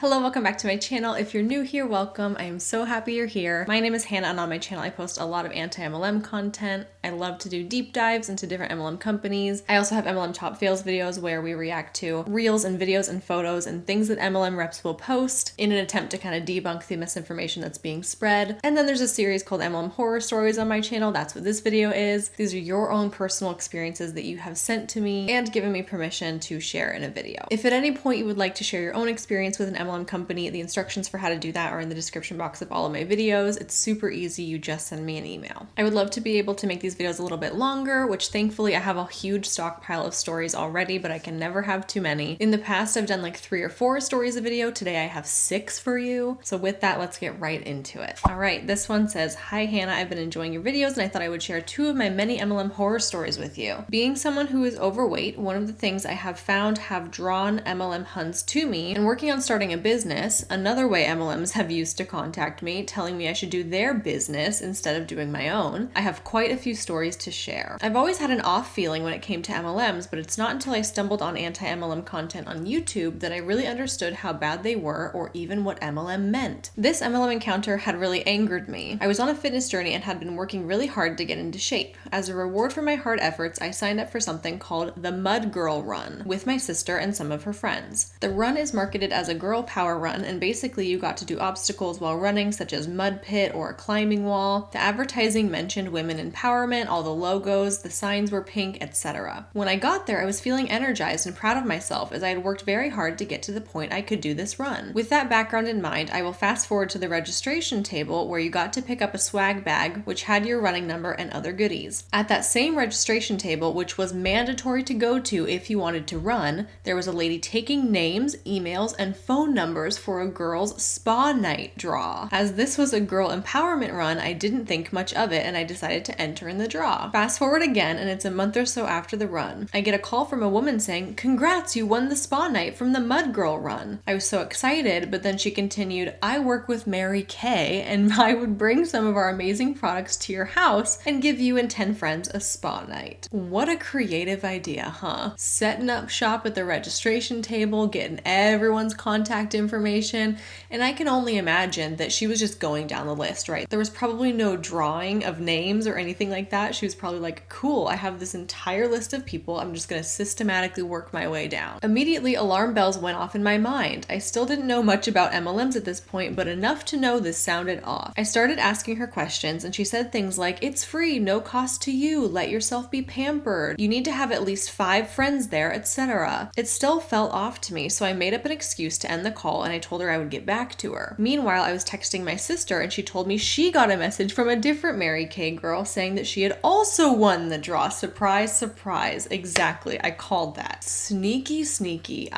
Hello, welcome back to my channel. If you're new here, welcome. I am so happy you're here. My name is Hannah, and on my channel I post a lot of anti-MLM content. I love to do deep dives into different MLM companies. I also have MLM top fails videos where we react to reels and videos and photos and things that MLM reps will post in an attempt to kind of debunk the misinformation that's being spread. And then there's a series called MLM Horror Stories on my channel. That's what this video is. These are your own personal experiences that you have sent to me and given me permission to share in a video. If at any point you would like to share your own experience with an MLM company, the instructions for how to do that are in the description box of all of my videos. It's super easy. You just send me an email. I would love to be able to make these videos a little bit longer, which thankfully I have a huge stockpile of stories already, but I can never have too many. In the past, I've done like 3 or 4 stories a video. Today I have 6 for you. So with that, let's get right into it. All right, this one says, "Hi Hannah, I've been enjoying your videos and I thought I would share 2 of my many MLM horror stories with you. Being someone who is overweight, one of the things I have found have drawn MLM hunts to me, and working on starting a business, another way MLMs have used to contact me, telling me I should do their business instead of doing my own. I have quite a few stories to share. I've always had an off feeling when it came to MLMs, but it's not until I stumbled on anti-MLM content on YouTube that I really understood how bad they were or even what MLM meant. This MLM encounter had really angered me. I was on a fitness journey and had been working really hard to get into shape. As a reward for my hard efforts, I signed up for something called the Mud Girl Run with my sister and some of her friends. The run is marketed as a girl power run, and basically you got to do obstacles while running, such as mud pit or a climbing wall. The advertising mentioned women empowerment, all the logos, the signs were pink, etc. When I got there, I was feeling energized and proud of myself as I had worked very hard to get to the point I could do this run. With that background in mind, I will fast forward to the registration table where you got to pick up a swag bag which had your running number and other goodies. At that same registration table, which was mandatory to go to if you wanted to run, there was a lady taking names, emails, and phone numbers for a girls' spa night draw. As this was a girl empowerment run, I didn't think much of it and I decided to enter in the draw. Fast forward again, and it's a month or so after the run. I get a call from a woman saying, "Congrats, you won the spa night from the Mud Girl Run." I was so excited, but then she continued, "I work with Mary Kay and I would bring some of our amazing products to your house and give you and 10 friends a spa night." What a creative idea, huh? Setting up shop at the registration table, getting everyone's contact information, and I can only imagine that she was just going down the list, right? There was probably no drawing of names or anything like that. She was probably like, cool, I have this entire list of people. I'm just going to systematically work my way down. Immediately, alarm bells went off in my mind. I still didn't know much about MLMs at this point, but enough to know this sounded off. I started asking her questions, and she said things like, "It's free, no cost to you, let yourself be pampered, you need to have at least 5 friends there, etc." It still felt off to me, so I made up an excuse to end the call and I told her I would get back to her. Meanwhile, I was texting my sister and she told me she got a message from a different Mary Kay girl saying that she had also won the draw. Surprise, surprise. Exactly. I called that. Sneaky, sneaky.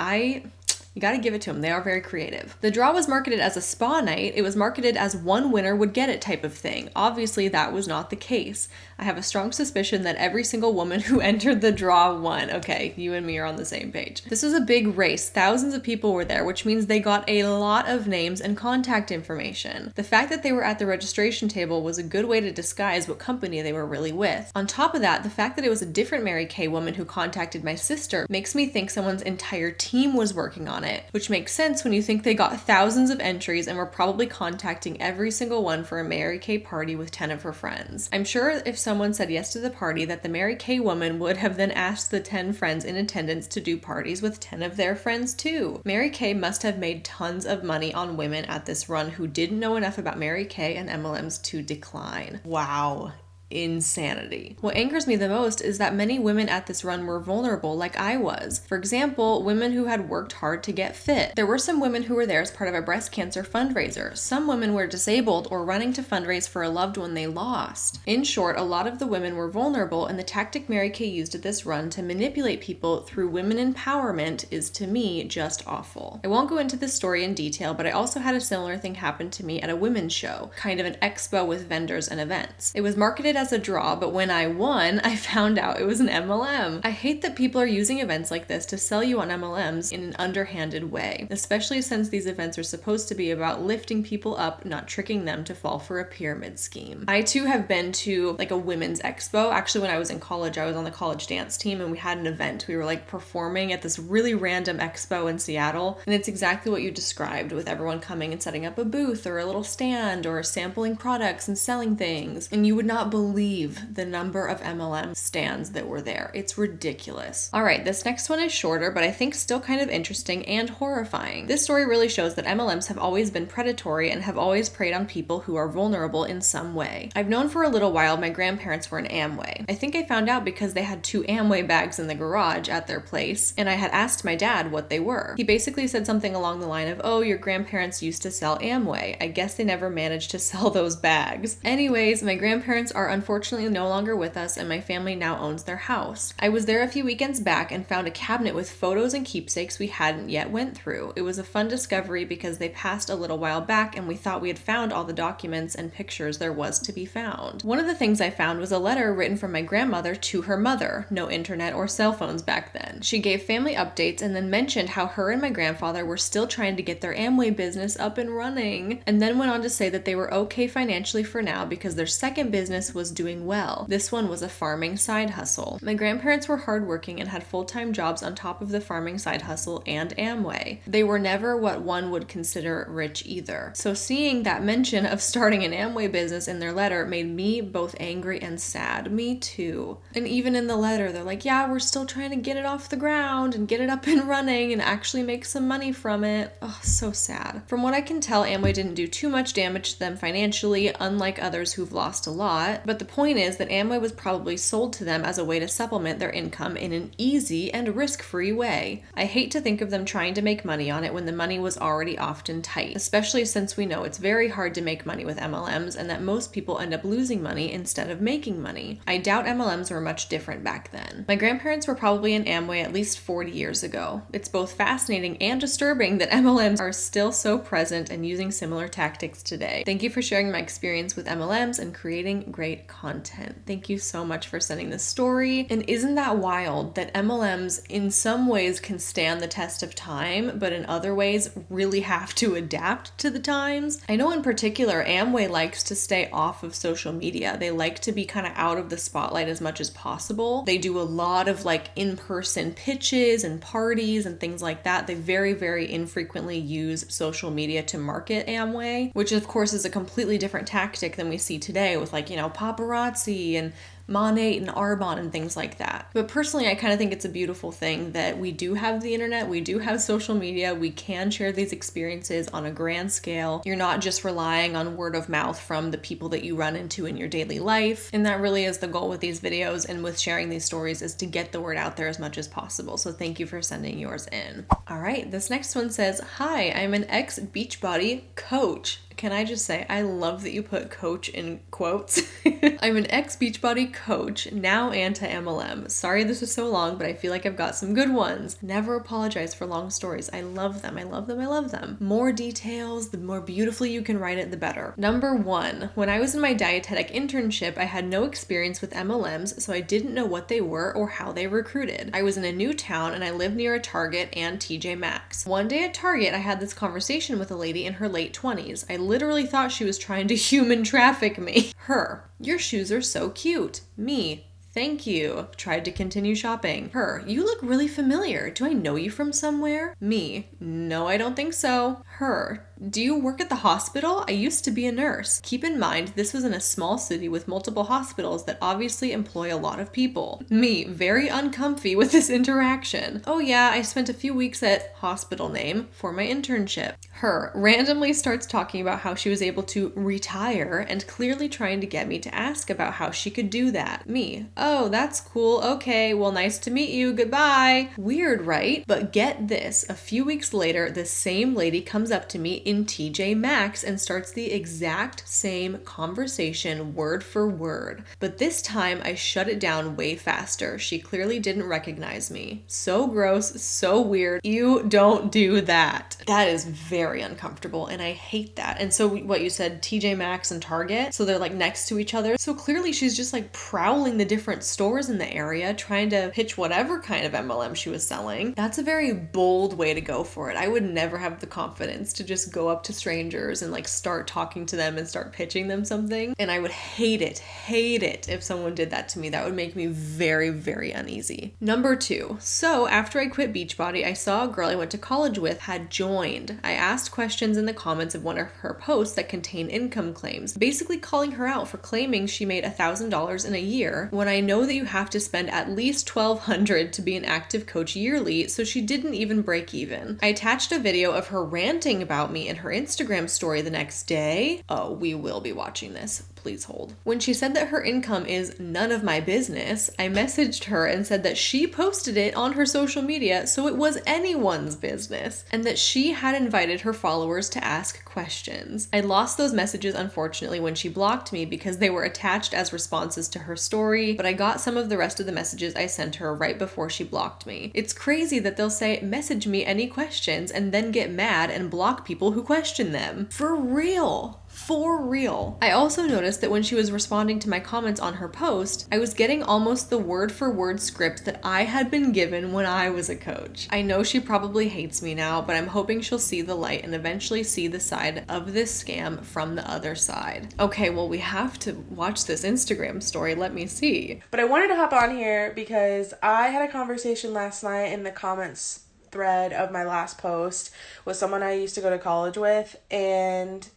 You gotta give it to them. They are very creative. The draw was marketed as a spa night. It was marketed as one winner would get it type of thing. Obviously, that was not the case. I have a strong suspicion that every single woman who entered the draw won. Okay, you and me are on the same page. This was a big race. Thousands of people were there, which means they got a lot of names and contact information. The fact that they were at the registration table was a good way to disguise what company they were really with. On top of that, the fact that it was a different Mary Kay woman who contacted my sister makes me think someone's entire team was working on it, which makes sense when you think they got thousands of entries and were probably contacting every single one for a Mary Kay party with 10 of her friends. I'm sure if someone said yes to the party that the Mary Kay woman would have then asked the 10 friends in attendance to do parties with 10 of their friends too. Mary Kay must have made tons of money on women at this run who didn't know enough about Mary Kay and MLMs to decline. Wow. Insanity. What angers me the most is that many women at this run were vulnerable like I was. For example, women who had worked hard to get fit. There were some women who were there as part of a breast cancer fundraiser. Some women were disabled or running to fundraise for a loved one they lost. In short, a lot of the women were vulnerable, and the tactic Mary Kay used at this run to manipulate people through women empowerment is, to me, just awful. I won't go into this story in detail, but I also had a similar thing happen to me at a women's show, kind of an expo with vendors and events. It was marketed as a draw, but when I won, I found out it was an MLM. I hate that people are using events like this to sell you on MLMs in an underhanded way, especially since these events are supposed to be about lifting people up, not tricking them to fall for a pyramid scheme. I too have been to like a women's expo. Actually, when I was in college, I was on the college dance team and we had an event. We were like performing at this really random expo in Seattle, and it's exactly what you described, with everyone coming and setting up a booth or a little stand or sampling products and selling things. And you would not believe the number of MLM stands that were there. It's ridiculous. All right, this next one is shorter, but I think still kind of interesting and horrifying. This story really shows that MLMs have always been predatory and have always preyed on people who are vulnerable in some way. I've known for a little while my grandparents were in Amway. I think I found out because they had 2 Amway bags in the garage at their place, and I had asked my dad what they were. He basically said something along the line of, "Oh, your grandparents used to sell Amway. I guess they never managed to sell those bags." Anyways, my grandparents are unfortunately no longer with us, and my family now owns their house. I was there a few weekends back and found a cabinet with photos and keepsakes we hadn't yet went through. It was a fun discovery because they passed a little while back and we thought we had found all the documents and pictures there was to be found. One of the things I found was a letter written from my grandmother to her mother. No internet or cell phones back then. She gave family updates and then mentioned how her and my grandfather were still trying to get their Amway business up and running, and then went on to say that they were okay financially for now because their second business was doing well. This one was a farming side hustle. My grandparents were hardworking and had full-time jobs on top of the farming side hustle and Amway. They were never what one would consider rich either. So seeing that mention of starting an Amway business in their letter made me both angry and sad. Me too. And even in the letter, they're like, yeah, we're still trying to get it off the ground and get it up and running and actually make some money from it. Oh, so sad. From what I can tell, Amway didn't do too much damage to them financially, unlike others who've lost a lot. But the point is that Amway was probably sold to them as a way to supplement their income in an easy and risk-free way. I hate to think of them trying to make money on it when the money was already often tight, especially since we know it's very hard to make money with MLMs and that most people end up losing money instead of making money. I doubt MLMs were much different back then. My grandparents were probably in Amway at least 40 years ago. It's both fascinating and disturbing that MLMs are still so present and using similar tactics today. Thank you for sharing my experience with MLMs and creating great content. Thank you so much for sending this story. And isn't that wild that MLMs in some ways can stand the test of time, but in other ways really have to adapt to the times? I know in particular Amway likes to stay off of social media. They like to be kind of out of the spotlight as much as possible. They do a lot of like in-person pitches and parties and things like that. They very, very infrequently use social media to market Amway, which of course is a completely different tactic than we see today with like, paparazzi and monat and Arbonne and things like that. But personally, I kind of think it's a beautiful thing that we do have the internet, we do have social media, we can share these experiences on a grand scale. You're not just relying on word of mouth from the people that you run into in your daily life. And that really is the goal with these videos and with sharing these stories, is to get the word out there as much as possible. So thank you for sending yours in. All right, this next one says, "Hi, I'm an ex-Beachbody coach." Can I just say, I love that you put coach in quotes. I'm an ex-Beachbody coach, now anti-MLM. Sorry this was so long, but I feel like I've got some good ones. Never apologize for long stories. I love them. I love them. I love them. More details, the more beautifully you can write it, the better. Number 1, when I was in my dietetic internship, I had no experience with MLMs, so I didn't know what they were or how they recruited. I was in a new town and I lived near a Target and TJ Maxx. One day at Target, I had this conversation with a lady in her late 20s. I literally thought she was trying to human traffic me. Her, "Your shoes are so cute." Me, "Thank you." Tried to continue shopping. Her, "You look really familiar. Do I know you from somewhere?" Me, "No, I don't think so." Her, "Do you work at the hospital? I used to be a nurse." Keep in mind, this was in a small city with multiple hospitals that obviously employ a lot of people. Me, very uncomfy with this interaction. "Oh yeah, I spent a few weeks at hospital name for my internship." Her, randomly starts talking about how she was able to retire and clearly trying to get me to ask about how she could do that. Me, "Oh, that's cool. Okay, well, nice to meet you. Goodbye." Weird, right? But get this, a few weeks later, this same lady comes comes up to me in TJ Maxx and starts the exact same conversation word for word. But this time I shut it down way faster. She clearly didn't recognize me. So gross, so weird. You don't do that. That is very uncomfortable and I hate that. And so what you said, TJ Maxx and Target, so they're like next to each other. So clearly she's just like prowling the different stores in the area trying to pitch whatever kind of MLM she was selling. That's a very bold way to go for it. I would never have the confidence to just go up to strangers and like start talking to them and start pitching them something. And I would hate it if someone did that to me. That would make me very, very uneasy. Number 2. So after I quit Beachbody, I saw a girl I went to college with had joined. I asked questions in the comments of one of her posts that contain income claims, basically calling her out for claiming she made $1,000 in a year when I know that you have to spend at least $1,200 to be an active coach yearly, so she didn't even break even. I attached a video of her ranting about me in her Instagram story the next day. Oh, we will be watching this. Please hold. When she said that her income is none of my business, I messaged her and said that she posted it on her social media, so it was anyone's business, and that she had invited her followers to ask questions. I lost those messages, unfortunately, when she blocked me because they were attached as responses to her story, but I got some of the rest of the messages I sent her right before she blocked me. It's crazy that they'll say, message me any questions, and then get mad and block people who question them. For real. For real. I also noticed that when she was responding to my comments on her post, I was getting almost the word-for-word script that I had been given when I was a coach. I know she probably hates me now, but I'm hoping she'll see the light and eventually see the side of this scam from the other side. Okay, well, we have to watch this Instagram story. Let me see. But I wanted to hop on here because I had a conversation last night in the comments thread of my last post with someone I used to go to college with, and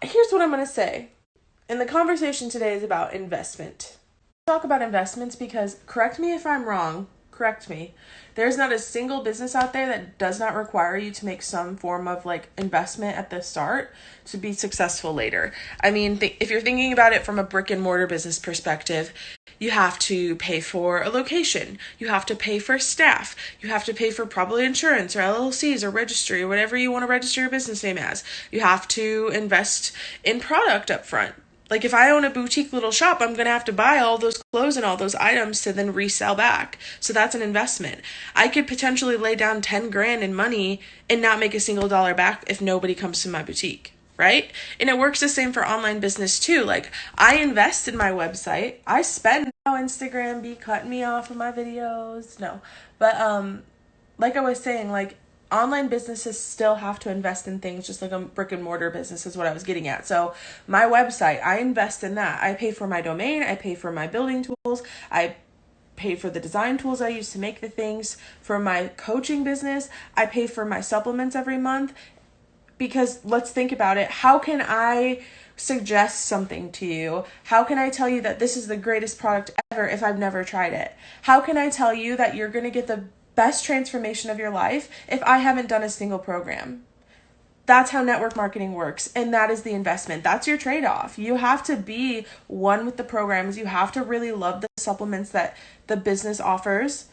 here's what I'm going to say. And the conversation today is about investment. Talk about investments because, correct me if I'm wrong, correct me. There's not a single business out there that does not require you to make some form of like investment at the start to be successful later. I mean, if you're thinking about it from a brick and mortar business perspective, you have to pay for a location. You have to pay for staff. You have to pay for probably insurance or LLCs or registry or whatever you want to register your business name as. You have to invest in product up front. Like if I own a boutique little shop, I'm going to have to buy all those clothes and all those items to then resell back. So that's an investment. I could potentially lay down 10 grand in money and not make a single dollar back if nobody comes to my boutique. Right? And it works the same for online business too. Like I invest in my website. I spend now Instagram be cutting me off of my videos. No. But like I was saying, like online businesses still have to invest in things just like a brick and mortar business is what I was getting at. So my website, I invest in that. I pay for my domain. I pay for my building tools. I pay for the design tools I use to make the things. For my coaching business, I pay for my supplements every month. Because let's think about it. How can I suggest something to you? How can I tell you that this is the greatest product ever if I've never tried it? How can I tell you that you're going to get the best transformation of your life if I haven't done a single program? That's how network marketing works. And that is the investment. That's your trade-off. You have to be one with the programs. You have to really love the supplements that the business offers.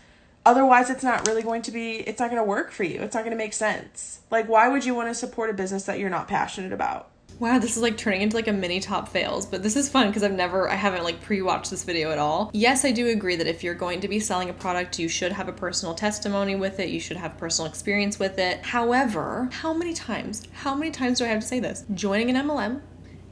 Otherwise, it's not going to work for you. It's not going to make sense. Like, why would you want to support a business that you're not passionate about? Wow, this is like turning into like a mini top fails, but this is fun because I haven't like pre-watched this video at all. Yes, I do agree that if you're going to be selling a product, you should have a personal testimony with it. You should have personal experience with it. However, how many times do I have to say this? Joining an MLM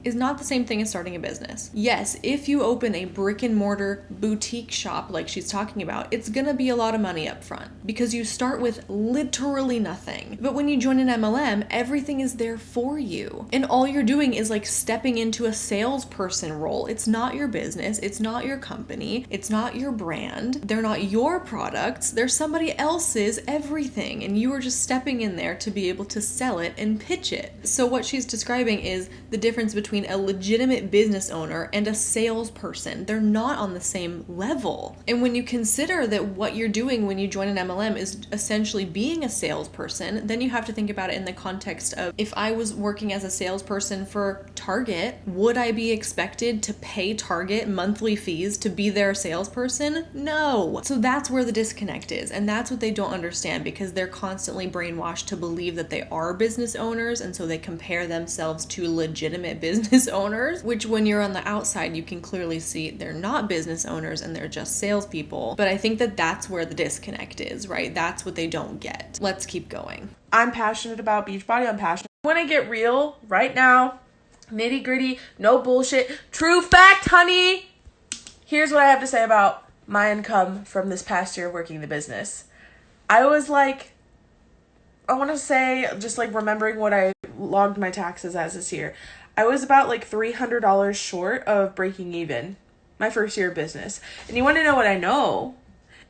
is not the same thing as starting a business. Yes, if you open a brick and mortar boutique shop like she's talking about, it's gonna be a lot of money up front because you start with literally nothing. But when you join an MLM, everything is there for you. And all you're doing is like stepping into a salesperson role. It's not your business, it's not your company, it's not your brand, they're not your products, they're somebody else's everything. And you are just stepping in there to be able to sell it and pitch it. So what she's describing is the difference between a legitimate business owner and a salesperson. They're not on the same level. And when you consider that what you're doing when you join an MLM is essentially being a salesperson, then you have to think about it in the context of if I was working as a salesperson for Target Target. Would I be expected to pay Target monthly fees to be their salesperson? No. So that's where the disconnect is. And that's what they don't understand, because they're constantly brainwashed to believe that they are business owners. And so they compare themselves to legitimate business owners, which when you're on the outside, you can clearly see they're not business owners and they're just salespeople. But I think that that's where the disconnect is, right? That's what they don't get. Let's keep going. I'm passionate about Beachbody. I'm passionate. I want to get real right now. Nitty gritty, no bullshit. True fact, honey. Here's what I have to say about my income from this past year working the business. I was like, I want to say, just like remembering what I logged my taxes as this year, I was about like $300 short of breaking even my first year of business. And you want to know what I know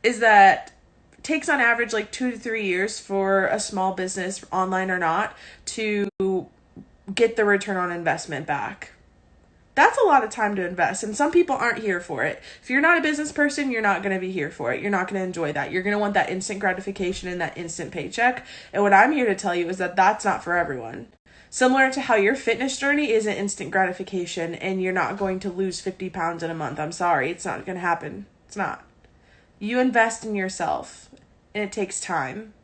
is that it takes on average like 2 to 3 years for a small business, online or not, to get the return on investment back. That's a lot of time to invest, and some people aren't here for it. If you're not a business person, you're not going to be here for it. You're not going to enjoy that. You're going to want that instant gratification and that instant paycheck. And what I'm here to tell you is that that's not for everyone. Similar to how your fitness journey isn't instant gratification and you're not going to lose 50 pounds in a month. I'm sorry, it's not going to happen. It's not. You invest in yourself, and it takes time.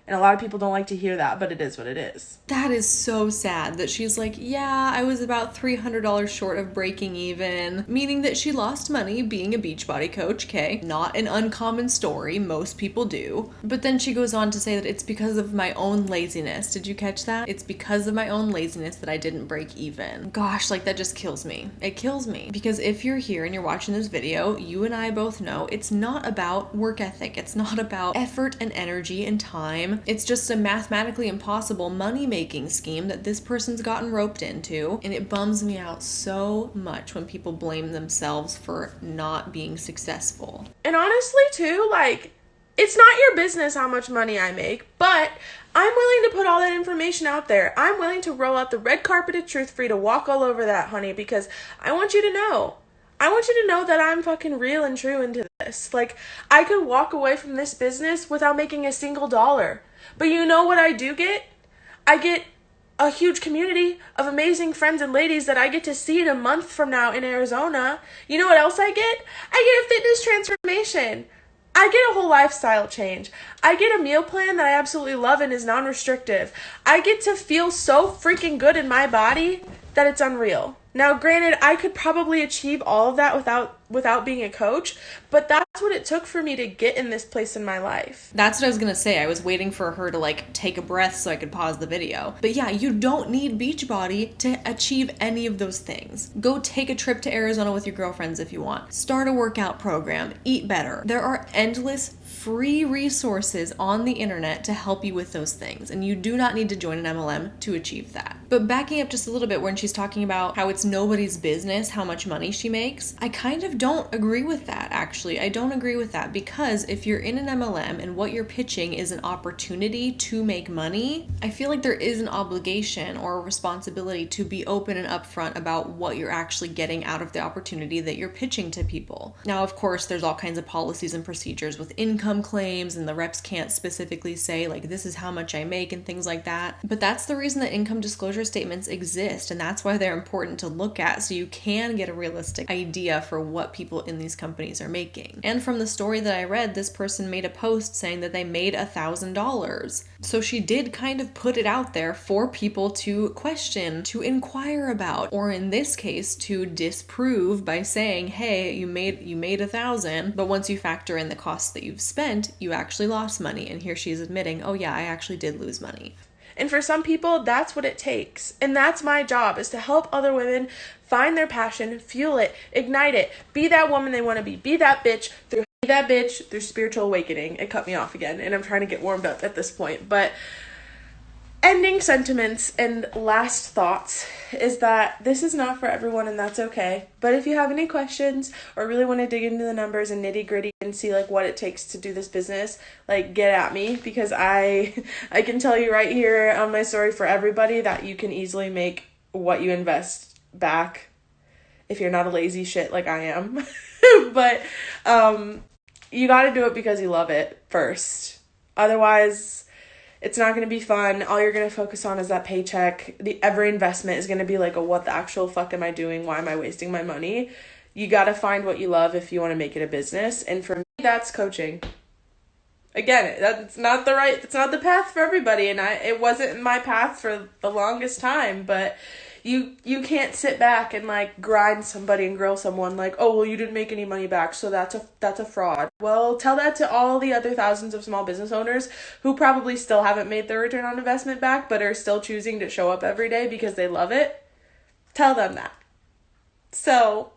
And a lot of people don't like to hear that, but it is what it is. That is so sad that she's like, yeah, I was about $300 short of breaking even, meaning that she lost money being a Beachbody coach, okay? Not an uncommon story, most people do. But then she goes on to say that it's because of my own laziness. Did you catch that? It's because of my own laziness that I didn't break even. Gosh, like that just kills me. It kills me. Because if you're here and you're watching this video, you and I both know it's not about work ethic. It's not about effort and energy and time. It's just a mathematically impossible money-making scheme that this person's gotten roped into, and it bums me out so much when people blame themselves for not being successful. And honestly, too, like, it's not your business how much money I make, but I'm willing to put all that information out there. I'm willing to roll out the red carpet of truth for you to walk all over that, honey, because I want you to know. I want you to know that I'm fucking real and true into this. Like, I could walk away from this business without making a single dollar. But you know what I do get? I get a huge community of amazing friends and ladies that I get to see in a month from now in Arizona. You know what else I get? I get a fitness transformation. I get a whole lifestyle change. I get a meal plan that I absolutely love and is non-restrictive. I get to feel so freaking good in my body that it's unreal. Now, granted, I could probably achieve all of that without being a coach, but that's what it took for me to get in this place in my life. That's what I was gonna say. I was waiting for her to like take a breath so I could pause the video. But yeah, you don't need Beachbody to achieve any of those things. Go take a trip to Arizona with your girlfriends if you want. Start a workout program. Eat better. There are endless free resources on the internet to help you with those things, and you do not need to join an MLM to achieve that. But backing up just a little bit, when she's talking about how it's nobody's business how much money she makes, I kind of don't agree with that, actually. I don't agree with that, because if you're in an MLM and what you're pitching is an opportunity to make money, I feel like there is an obligation or a responsibility to be open and upfront about what you're actually getting out of the opportunity that you're pitching to people. Now, of course, there's all kinds of policies and procedures with income claims, and the reps can't specifically say like, this is how much I make and things like that. But that's the reason that income disclosure statements exist, and that's why they're important to look at, so you can get a realistic idea for what people in these companies are making. And from the story that I read, this person made a post saying that they made $1,000. So she did kind of put it out there for people to question, to inquire about, or in this case, to disprove by saying, hey, you made $1,000, but once you factor in the costs that you've spent, you actually lost money. And here she's admitting, oh yeah, I actually did lose money. And for some people, that's what it takes. And that's my job, is to help other women find their passion, fuel it, ignite it, be that woman they want to be that bitch through spiritual awakening. It cut me off again, and I'm trying to get warmed up at this point. But ending sentiments and last thoughts is that this is not for everyone, and that's okay. But if you have any questions or really want to dig into the numbers and nitty gritty and see like what it takes to do this business, like get at me, because I can tell you right here on my story for everybody that you can easily make what you invest back if you're not a lazy shit like I am. But you got to do it because you love it first. Otherwise, It's not going to be fun. All you're going to focus on is that paycheck. Every investment is going to be like, what the actual fuck am I doing? Why am I wasting my money? You got to find what you love if you want to make it a business. And for me, that's coaching. Again, it's not the path for everybody. And it wasn't my path for the longest time, but you can't sit back and like grind somebody and grill someone like, oh, well, you didn't make any money back, so that's a fraud. Well, tell that to all the other thousands of small business owners who probably still haven't made their return on investment back, but are still choosing to show up every day because they love it. Tell them that. So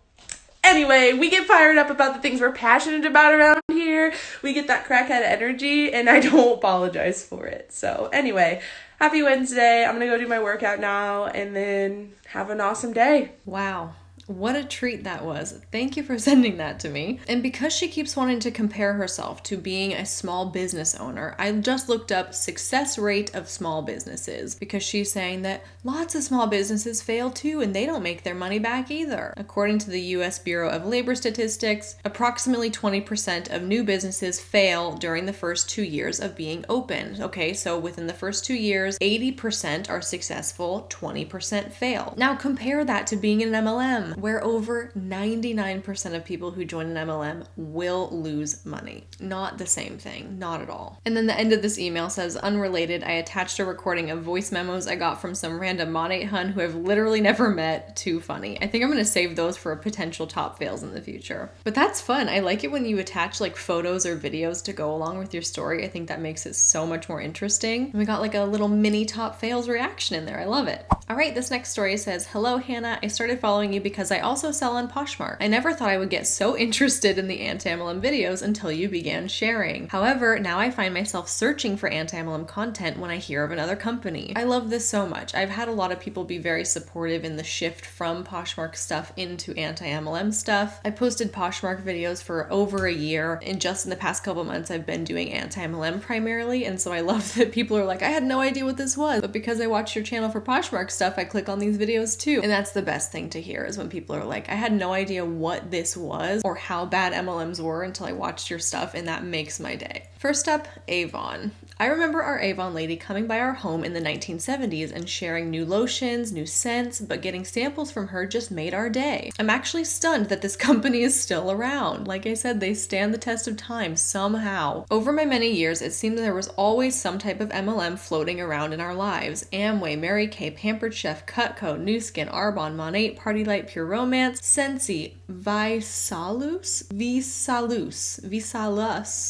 anyway, we get fired up about the things we're passionate about around here. We get that crackhead energy, and I don't apologize for it. So anyway, happy Wednesday. I'm going to go do my workout now and then have an awesome day. Wow. What a treat that was. Thank you for sending that to me. And because she keeps wanting to compare herself to being a small business owner, I just looked up success rate of small businesses because she's saying that lots of small businesses fail too and they don't make their money back either. According to the US Bureau of Labor Statistics, approximately 20% of new businesses fail during the first 2 years of being open. Okay, so within the first 2 years, 80% are successful, 20% fail. Now compare that to being in an MLM, where over 99% of people who join an MLM will lose money. Not the same thing, not at all. And then the end of this email says, unrelated, I attached a recording of voice memos I got from some random monat hun who I've literally never met. Too funny. I think I'm gonna save those for potential top fails in the future. But that's fun. I like it when you attach like photos or videos to go along with your story. I think that makes it so much more interesting. And we got like a little mini top fails reaction in there. I love it. All right, this next story says, hello Hannah, I started following you because I also sell on Poshmark. I never thought I would get so interested in the anti-MLM videos until you began sharing. However, now I find myself searching for anti-MLM content when I hear of another company. I love this so much. I've had a lot of people be very supportive in the shift from Poshmark stuff into anti-MLM stuff. I posted Poshmark videos for over a year, and just in the past couple months I've been doing anti-MLM primarily, and so I love that people are like, I had no idea what this was, but because I watched your channel for Poshmark stuff, I click on these videos too. And that's the best thing to hear, is when people are like, I had no idea what this was or how bad MLMs were until I watched your stuff, and that makes my day. First up, Avon. I remember our Avon lady coming by our home in the 1970s and sharing new lotions, new scents, but getting samples from her just made our day. I'm actually stunned that this company is still around. Like I said, they stand the test of time somehow. Over my many years, it seemed that there was always some type of MLM floating around in our lives. Amway, Mary Kay, Pampered Chef, Cutco, Nu Skin, Arbonne, Monat, Party Light, Pure Romance, Scentsy, Visalus,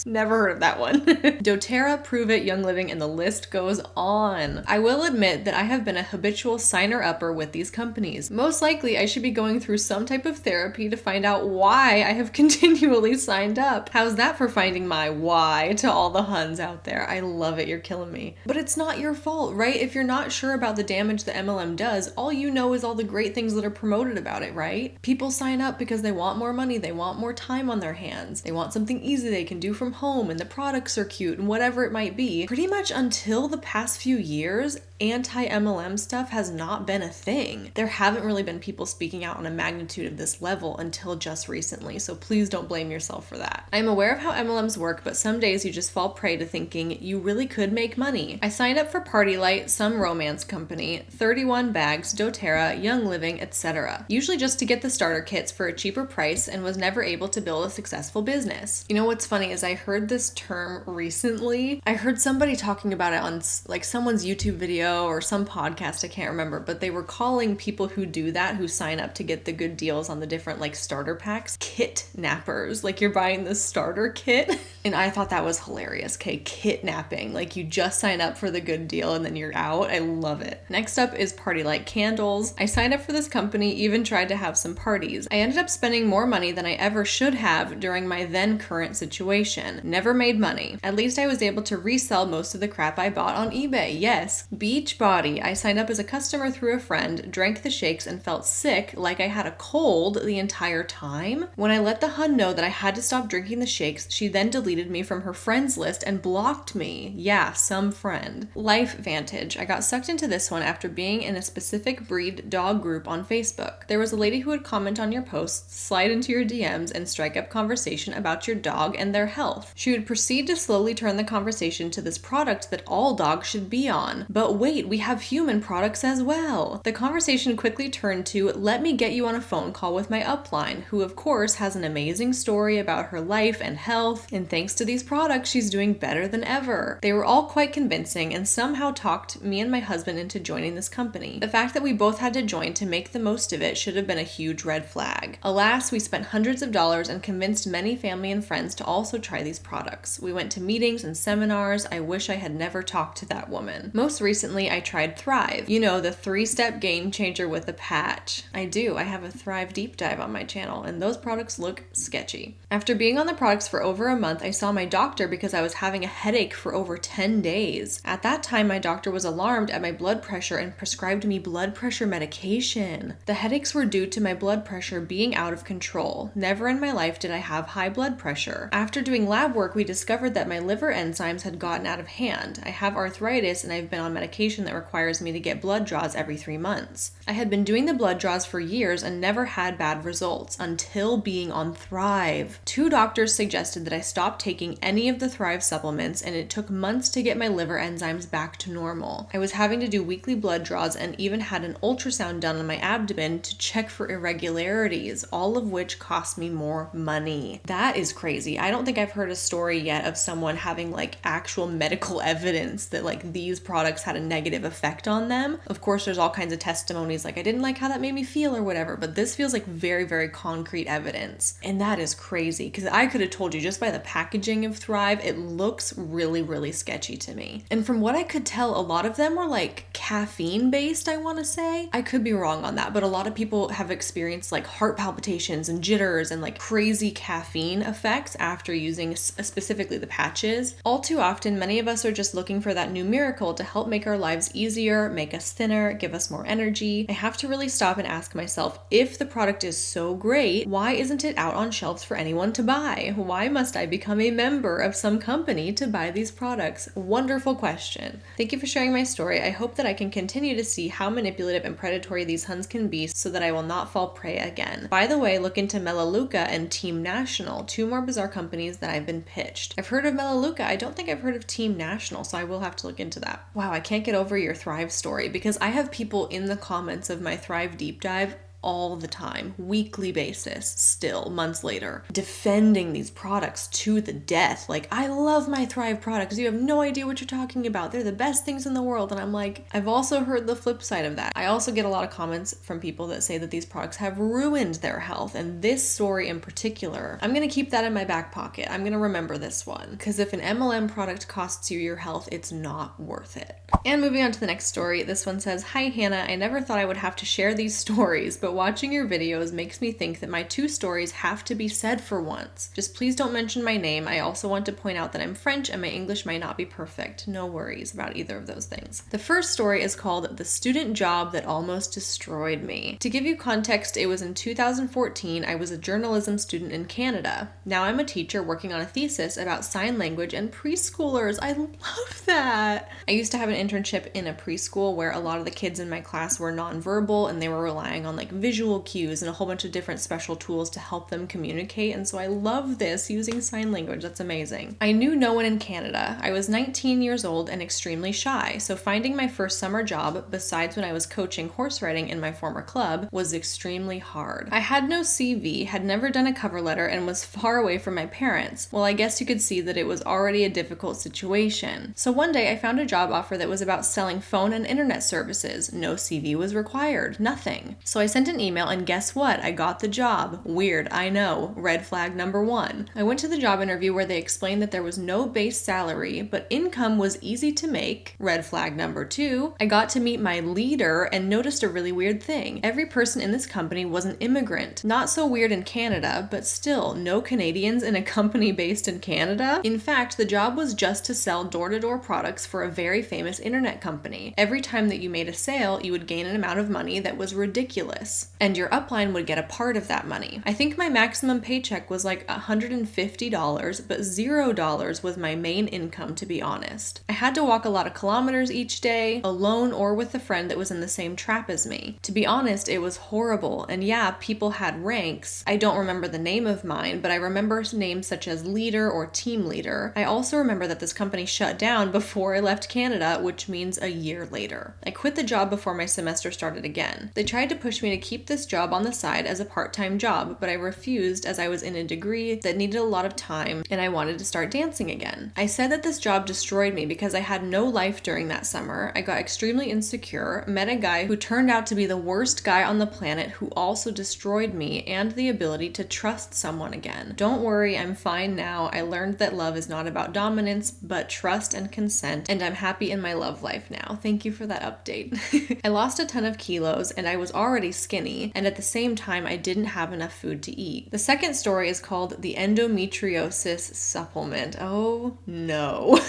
never heard of that one. doTERRA, Prove It, Young Living, and the list goes on. I will admit that I have been a habitual signer-upper with these companies. Most likely, I should be going through some type of therapy to find out why I have continually signed up. How's that for finding my why to all the Huns out there? I love it, you're killing me. But it's not your fault, right? If you're not sure about the damage the MLM does, all you know is all the great things that are promoted about it, right? People sign up because they want more money, they want more time on their hands, they want something easy they can do from home, and the products are cute, and whatever it might be. Pretty much until the past few years, anti-MLM stuff has not been a thing. There haven't really been people speaking out on a magnitude of this level until just recently, so please don't blame yourself for that. I'm aware of how MLMs work, but some days you just fall prey to thinking you really could make money. I signed up for Party Light, some romance company, 31 bags, doTERRA, Young Living, etc. Usually just to get the starter kits for a cheaper price, and was never able to build a successful business. You know what's funny is I heard this term recently. I heard somebody talking about it on like someone's YouTube video or some podcast, I can't remember, but they were calling people who do that, who sign up to get the good deals on the different like starter packs, kidnappers. Like you're buying the starter kit. And I thought that was hilarious. Okay, kidnapping. Like you just sign up for the good deal and then you're out. I love it. Next up is Party Light Candles. I signed up for this company, even tried to have some parties. I ended up spending more money than I ever should have during my then current situation. Never made money. At least I was able to resell most of the crap I bought on eBay. Yes. Beachbody. I signed up as a customer through a friend, drank the shakes, and felt sick like I had a cold the entire time. When I let the hun know that I had to stop drinking the shakes, she then deleted me from her friends list and blocked me. Yeah, some friend. Life Vantage. I got sucked into this one after being in a specific breed dog group on Facebook. There was a lady who would comment on your posts, slide into your DMs, and strike up conversation about your dog and their health. She would proceed to slowly turn the conversation to this product that all dogs should be on. But wait, we have human products as well. The conversation quickly turned to, let me get you on a phone call with my upline, who of course has an amazing story about her life and health, and thanks to these products, she's doing better than ever. They were all quite convincing and somehow talked me and my husband into joining this company. The fact that we both had to join to make the most of it should have been a huge red flag. Alas, we spent hundreds of dollars and convinced many family and friends to also try these products. We went to meetings and seminars. I wish I had never talked to that woman. Most recently, I tried Thrive. You know, the 3-step game changer with a patch. I do. I have a Thrive deep dive on my channel, and those products look sketchy. After being on the products for over a month, I saw my doctor because I was having a headache for over 10 days. At that time, my doctor was alarmed at my blood pressure and prescribed me blood pressure medication. The headaches were due to my blood pressure being out of control. Never in my life did I have high blood pressure. After doing lab work, we discovered that my liver enzymes had gotten out of hand. I have arthritis and I've been on medication that requires me to get blood draws every 3 months. I had been doing the blood draws for years and never had bad results until being on Thrive. 2 doctors suggested that I stop taking any of the Thrive supplements, and it took months to get my liver enzymes back to normal. I was having to do weekly blood draws and even had an ultrasound done on my abdomen to check for irregularities, all of which cost me more money. That is crazy. I don't think I've heard a story yet of someone having like actual medical evidence that like these products had a negative effect on them. Of course, there's all kinds of testimonies like I didn't like how that made me feel or whatever, but this feels like very, very concrete evidence. And that is crazy because I could have told you just by the packaging of Thrive, it looks really, really sketchy to me. And from what I could tell, a lot of them were like caffeine based, I want to say. I could be wrong on that, but a lot of people have experienced like heart palpitations and jitters and like crazy caffeine effects after using specifically the patches. All too often, many of us are just looking for that new miracle to help make our lives easier, make us thinner, give us more energy. I have to really stop and ask myself, if the product is so great, why isn't it out on shelves for anyone to buy? Why must I become a member of some company to buy these products? Wonderful question. Thank you for sharing my story. I hope that I can continue to see how manipulative and predatory these Huns can be so that I will not fall prey again. By the way, look into Melaleuca and Team National, 2 more bizarre companies that I've been pitched. I've heard of Melaleuca. I don't think I've heard of Team National, so I will have to look into that. Wow, I can't get over your Thrive story because I have people in the comments of my Thrive deep dive all the time, weekly basis, still months later, defending these products to the death. Like, I love my Thrive products. You have no idea what you're talking about. They're the best things in the world. And I'm like, I've also heard the flip side of that. I also get a lot of comments from people that say that these products have ruined their health. And this story in particular, I'm going to keep that in my back pocket. I'm going to remember this one because if an MLM product costs you your health, it's not worth it. And moving on to the next story, this one says, "Hi Hannah, I never thought I would have to share these stories, but watching your videos makes me think that my 2 stories have to be said for once. Just please don't mention my name. I also want to point out that I'm French and my English might not be perfect. No worries about either of those things. The first story is called The Student Job That Almost Destroyed Me. To give you context, it was in 2014. I was a journalism student in Canada. Now I'm a teacher working on a thesis about sign language and preschoolers. I love that. I used to have an internship in a preschool where a lot of the kids in my class were nonverbal and they were relying on like visual cues and a whole bunch of different special tools to help them communicate. And so I love this, using sign language. That's amazing. I knew no one in Canada. I was 19 years old and extremely shy. So finding my first summer job, besides when I was coaching horse riding in my former club, was extremely hard. I had no CV, had never done a cover letter, and was far away from my parents. Well, I guess you could see that it was already a difficult situation. So one day I found a job offer that was about selling phone and internet services. No CV was required. Nothing. So I sent an email and guess what? I got the job. Weird, I know. Red flag number 1. I went to the job interview where they explained that there was no base salary, but income was easy to make. Red flag number 2. I got to meet my leader and noticed a really weird thing. Every person in this company was an immigrant. Not so weird in Canada, but still, no Canadians in a company based in Canada. In fact, the job was just to sell door-to-door products for a very famous internet company. Every time that you made a sale, you would gain an amount of money that was ridiculous. and your upline would get a part of that money. I think my maximum paycheck was like $150, but $0 was my main income, to be honest. I had to walk a lot of kilometers each day, alone or with a friend that was in the same trap as me. To be honest, it was horrible, and yeah, people had ranks. I don't remember the name of mine, but I remember names such as leader or team leader. I also remember that this company shut down before I left Canada, which means a year later. I quit the job before my semester started again. They tried to push me to keep this job on the side as a part-time job, but I refused as I was in a degree that needed a lot of time and I wanted to start dancing again. I said that this job destroyed me because I had no life during that summer. I got extremely insecure, met a guy who turned out to be the worst guy on the planet who also destroyed me and the ability to trust someone again. Don't worry, I'm fine now. I learned that love is not about dominance, but trust and consent, and I'm happy in my love life now. Thank you for that update. I lost a ton of kilos and I was already skinny, and at the same time I didn't have enough food to eat. The second story is called the endometriosis supplement. Oh no.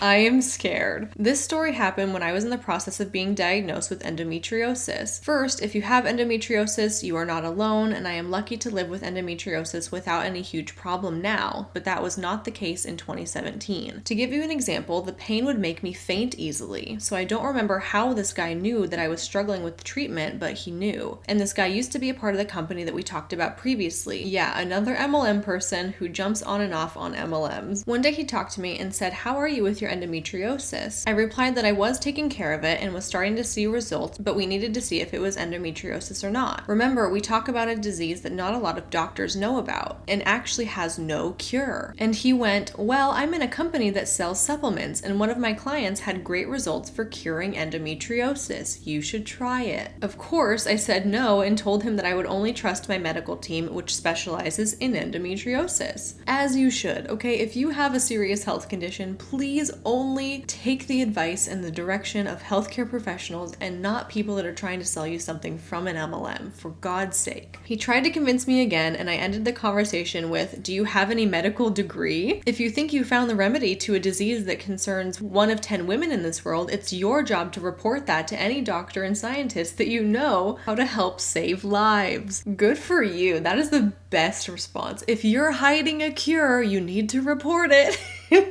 I am scared. This story happened when I was in the process of being diagnosed with endometriosis. First, if you have endometriosis, you are not alone, and I am lucky to live with endometriosis without any huge problem now, but that was not the case in 2017. To give you an example, the pain would make me faint easily, so I don't remember how this guy knew that I was struggling with the treatment, but he knew. And this guy used to be a part of the company that we talked about previously. Yeah, another MLM person who jumps on and off on MLMs. One day he talked to me and said, "How are you with your endometriosis?" I replied that I was taking care of it and was starting to see results, but we needed to see if it was endometriosis or not. Remember, we talk about a disease that not a lot of doctors know about and actually has no cure. And he went, "Well, I'm in a company that sells supplements, and one of my clients had great results for curing endometriosis. You should try it." Of course, I said no and told him that I would only trust my medical team, which specializes in endometriosis. As you should, okay? If you have a serious health condition, please only take the advice and the direction of healthcare professionals and not people that are trying to sell you something from an MLM, for God's sake. He tried to convince me again, and I ended the conversation with, "Do you have any medical degree? If you think you found the remedy to a disease that concerns 1 of 10 women in this world, it's your job to report that to any doctor and scientist that you know how to help save lives." Good for you. That is the best response. If you're hiding a cure, you need to report it.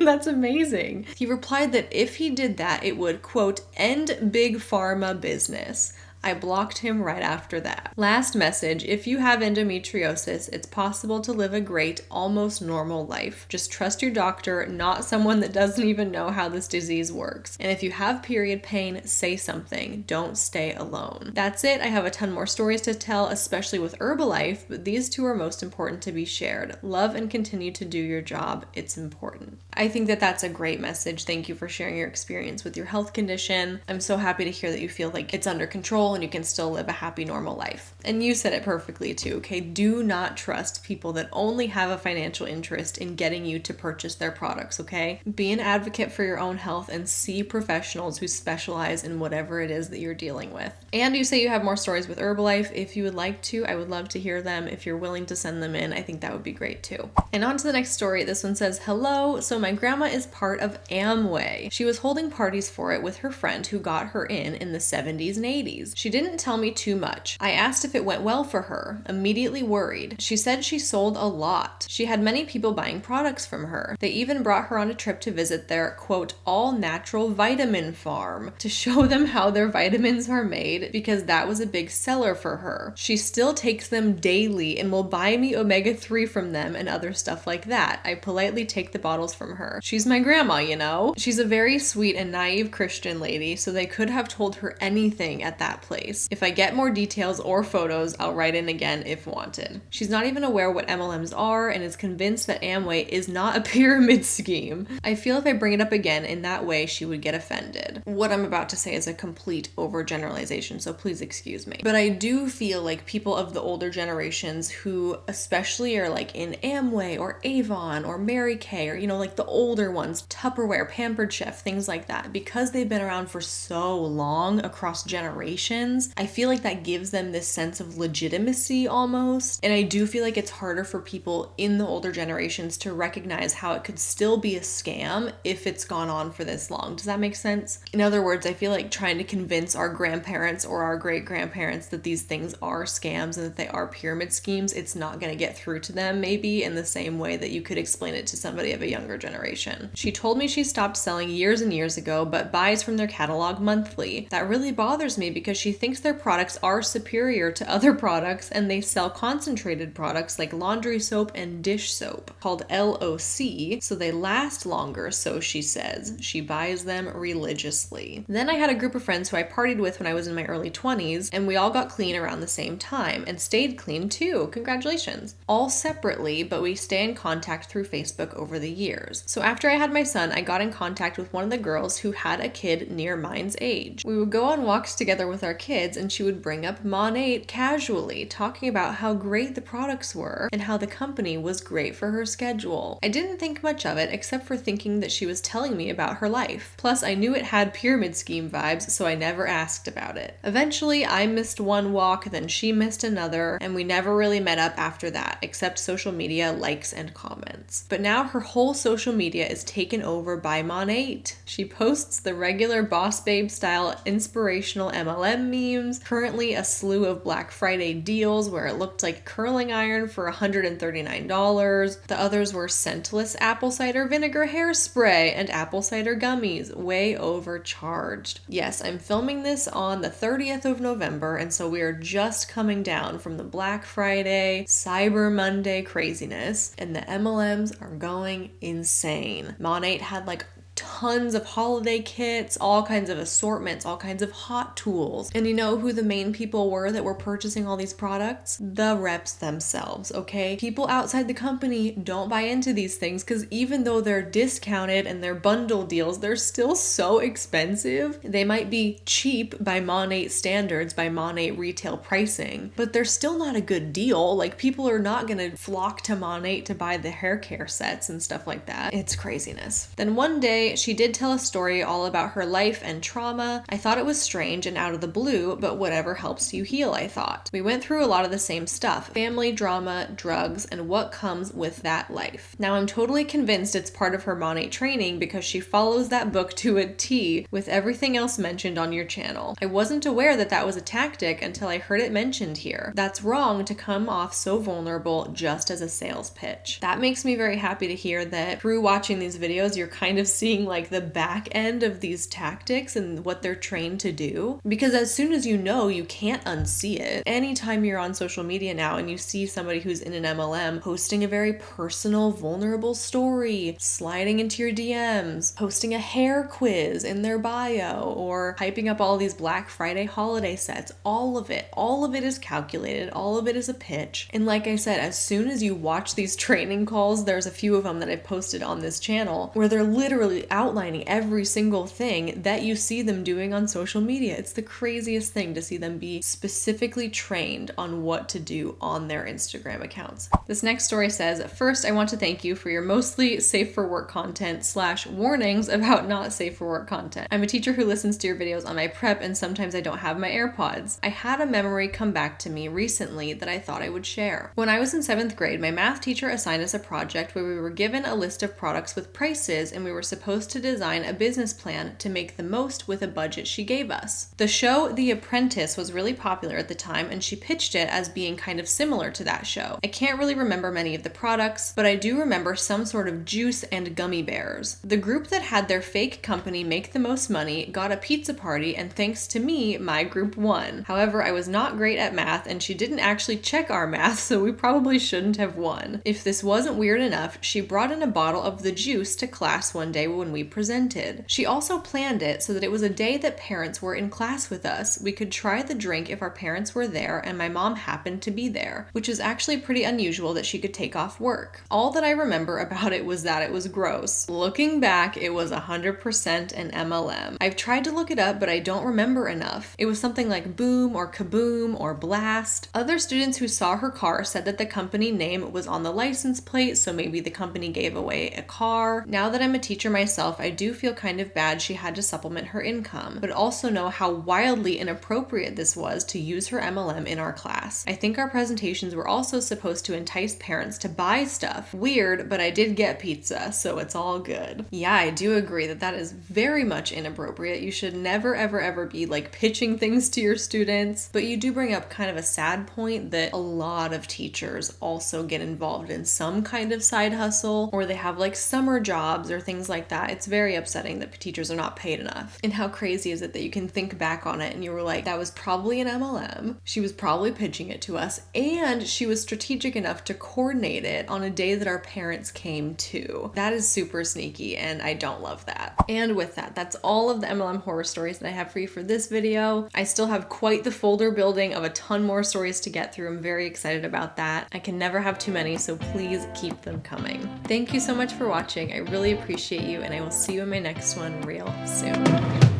That's amazing. He replied that if he did that, it would, quote, "end big pharma business." I blocked him right after that. Last message, if you have endometriosis, it's possible to live a great, almost normal life. Just trust your doctor, not someone that doesn't even know how this disease works. And if you have period pain, say something. Don't stay alone. That's it. I have a ton more stories to tell, especially with Herbalife, but these two are most important to be shared. Love and continue to do your job. It's important. I think that that's a great message. Thank you for sharing your experience with your health condition. I'm so happy to hear that you feel like it's under control and you can still live a happy, normal life. And you said it perfectly too, okay? Do not trust people that only have a financial interest in getting you to purchase their products, okay? Be an advocate for your own health and see professionals who specialize in whatever it is that you're dealing with. And you say you have more stories with Herbalife. If you would like to, I would love to hear them. If you're willing to send them in, I think that would be great too. And on to the next story. This one says, "Hello, so my grandma is part of Amway. She was holding parties for it with her friend who got her in the 70s and 80s. She didn't tell me too much. I asked if it went well for her, immediately worried. She said she sold a lot. She had many people buying products from her. They even brought her on a trip to visit their, quote, all-natural vitamin farm to show them how their vitamins are made because that was a big seller for her. She still takes them daily and will buy me omega-3 from them and other stuff like that. I politely take the bottles from her. She's my grandma, you know? She's a very sweet and naive Christian lady, so they could have told her anything at that place. If I get more details or photos, I'll write in again if wanted. She's not even aware what MLMs are and is convinced that Amway is not a pyramid scheme. I feel if I bring it up again in that way, she would get offended." What I'm about to say is a complete overgeneralization, so please excuse me. But I do feel like people of the older generations who especially are like in Amway or Avon or Mary Kay or, you know, like the older ones, Tupperware, Pampered Chef, things like that, because they've been around for so long across generations, generations, I feel like that gives them this sense of legitimacy almost. And I do feel like it's harder for people in the older generations to recognize how it could still be a scam if it's gone on for this long. Does that make sense? In other words, I feel like trying to convince our grandparents or our great-grandparents that these things are scams and that they are pyramid schemes, it's not going to get through to them maybe in the same way that you could explain it to somebody of a younger generation. She told me she stopped selling years and years ago, but buys from their catalog monthly. That really bothers me because she thinks their products are superior to other products, and they sell concentrated products like laundry soap and dish soap called LOC, so they last longer, so she says. She buys them religiously. Then I had a group of friends who I partied with when I was in my early 20s, and we all got clean around the same time and stayed clean too. Congratulations. All separately, but we stay in contact through Facebook over the years. So after I had my son, I got in contact with one of the girls who had a kid near mine's age. We would go on walks together with our kids, and she would bring up monat casually, talking about how great the products were and how the company was great for her schedule. I didn't think much of it except for thinking that she was telling me about her life. Plus, I knew it had pyramid scheme vibes, so I never asked about it. Eventually, I missed one walk, then she missed another, and we never really met up after that, except social media likes and comments. But now her whole social media is taken over by monat. She posts the regular boss babe style inspirational MLM memes, currently a slew of Black Friday deals where it looked like curling iron for $139. The others were scentless apple cider vinegar hairspray and apple cider gummies, way overcharged. Yes, I'm filming this on the 30th of November, and so we are just coming down from the Black Friday, Cyber Monday craziness, and the MLMs are going insane. Monat had like tons of holiday kits, all kinds of assortments, all kinds of hot tools. And you know who the main people were that were purchasing all these products? The reps themselves, okay? People outside the company don't buy into these things because even though they're discounted and they're bundle deals, they're still so expensive. They might be cheap by monat standards, by monat retail pricing, but they're still not a good deal. Like, people are not gonna flock to monat to buy the hair care sets and stuff like that. It's craziness. Then one day, she did tell a story all about her life and trauma. I thought it was strange and out of the blue, but whatever helps you heal, I thought. We went through a lot of the same stuff: family drama, drugs, and what comes with that life. Now I'm totally convinced it's part of her monat training because she follows that book to a T with everything else mentioned on your channel. I wasn't aware that that was a tactic until I heard it mentioned here. That's wrong to come off so vulnerable just as a sales pitch. That makes me very happy to hear that through watching these videos, you're kind of seeing like the back end of these tactics and what they're trained to do, because as soon as you know, you can't unsee it. Anytime you're on social media now and you see somebody who's in an MLM posting a very personal, vulnerable story, sliding into your DMs, posting a hair quiz in their bio, or hyping up all these Black Friday holiday sets, all of it is calculated, all of it is a pitch. And like I said, as soon as you watch these training calls, there's a few of them that I've posted on this channel where they're literally outlining every single thing that you see them doing on social media. It's the craziest thing to see them be specifically trained on what to do on their Instagram accounts. This next story says, first, I want to thank you for your mostly safe for work content / warnings about not safe for work content. I'm a teacher who listens to your videos on my prep, and sometimes I don't have my AirPods. I had a memory come back to me recently that I thought I would share. When I was in 7th grade, my math teacher assigned us a project where we were given a list of products with prices, and we were supposed to design a business plan to make the most with a budget she gave us. The show The Apprentice was really popular at the time, and she pitched it as being kind of similar to that show. I can't really remember many of the products, but I do remember some sort of juice and gummy bears. The group that had their fake company make the most money got a pizza party, and thanks to me, my group won. However, I was not great at math, and she didn't actually check our math, so we probably shouldn't have won. If this wasn't weird enough, she brought in a bottle of the juice to class one day when we presented. She also planned it so that it was a day that parents were in class with us. We could try the drink if our parents were there, and my mom happened to be there, which is actually pretty unusual that she could take off work. All that I remember about it was that it was gross. Looking back, it was 100% an MLM. I've tried to look it up, but I don't remember enough. It was something like Boom or Kaboom or Blast. Other students who saw her car said that the company name was on the license plate, so maybe the company gave away a car. Now that I'm a teacher myself, myself, I do feel kind of bad she had to supplement her income, but also know how wildly inappropriate this was to use her MLM in our class. I think our presentations were also supposed to entice parents to buy stuff. Weird, but I did get pizza, so it's all good. Yeah, I do agree that that is very much inappropriate. You should never, ever be like pitching things to your students, but you do bring up kind of a sad point that a lot of teachers also get involved in some kind of side hustle, or they have like summer jobs or things like that. It's very upsetting that teachers are not paid enough. And how crazy is it that you can think back on it and you were like, that was probably an MLM. She was probably pitching it to us, and she was strategic enough to coordinate it on a day that our parents came to. That is super sneaky, and I don't love that. And with that, that's all of the MLM horror stories that I have for you for this video. I still have quite the folder building of a ton more stories to get through. I'm very excited about that. I can never have too many, so please keep them coming. Thank you so much for watching. I really appreciate you, and I will see you in my next one real soon.